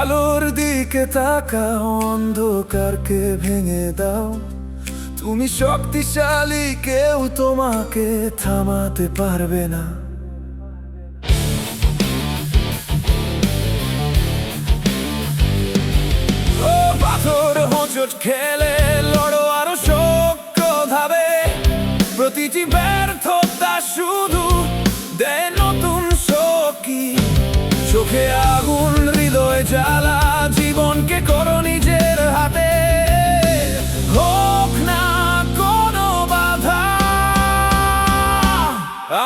আলোর দিকে তাকাও, অন্ধকারকে ভেঙে দাও। তুমি শক্তিশালী, কেউ তোমাকে থামাতে পারবে না। ও পাথর হোঁচট খেলে লড়ো আরো শক্ত ভাবে। প্রতিটি ব্যর্থতা শুধু দেয় নতুন শক্তি। চোখে আগুন, হৃদয় জ্বালা, জীবনকে করো নিজের হাতে। হোক না কোনো বাধা,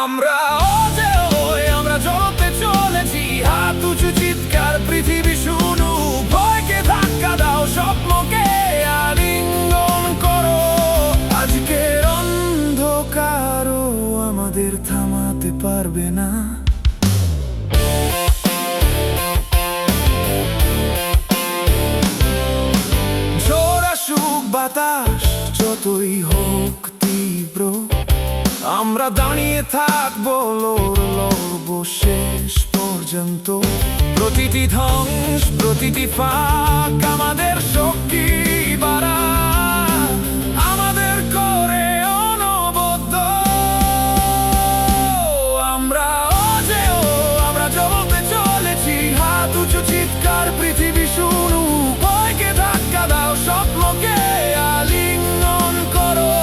আমরা অজেয় হই, আমরা জ্বলতে চলেছি। হাত উঁচু, চিৎকার পৃথিবী শুনু। ভয়কে ধাক্কা দাও, স্বপ্নকে আলিঙ্গন করো। আজকের অন্ধকারও আমাদের থামাতে পারবে না। বাতাস যতই হোক তীব্র, আমরা দাঁড়িয়ে থাকবো, লড়বো শেষ পর্যন্ত। প্রতিটি ধ্বংস, প্রতিটি ফাঁক আমাদের শক্তি বাড়ায়, আমাদের করে অনবদ্য। আমরা অজেয়, আমরা জ্বলতে চলেছি। হাত উঁচু, চিৎকার পৃথিবী শুনু। ভয়কে ধাক্কা দাও, স্বপ্নকে আলিঙ্গন করো।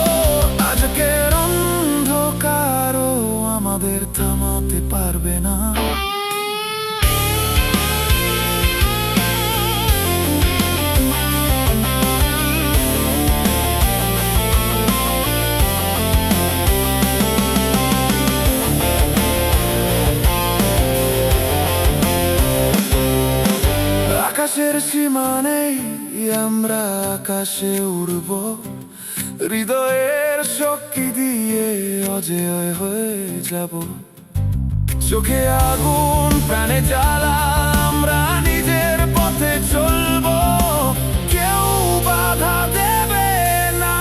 আজকের অন্ধকারও আমাদের থামাতে পারবে না। আকাশের সীমা নেই, আমরা আকাশে উড়ব। হৃদয়ের শক্তি দিয়ে অজেয় হয়ে যাব। চোখে আগুন, প্রাণে জ্বালা, আমরা নিজের পথে চলবো। কেউ বাধা দেবে না।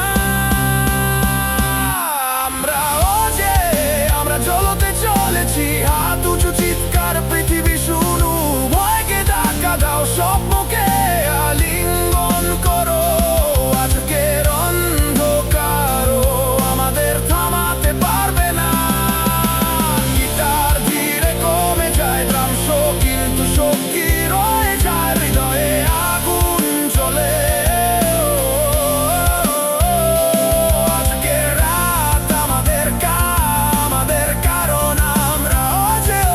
আমরা অজেয়, আমরা জ্বলতে চলেছি। হাত উঁচু, চিৎকার পৃথিবী শুনু। ভয়কে ধাক্কা দাও, স্বপ্নকে আলিঙ্গন করো। আজকের অন্ধকারও আমাদের থামাতে পারবে না। গিটার ধীরে কমে যায়, ড্রাম কিন্তু শক্তি রয়ে যায়। হৃদয়ে আগুন জ্বলে। আজকের রাত আমাদের কারণ আমরা অজেয়।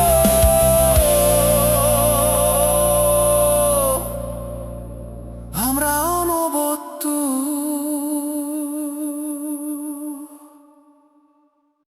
আমরা অনবদ্য।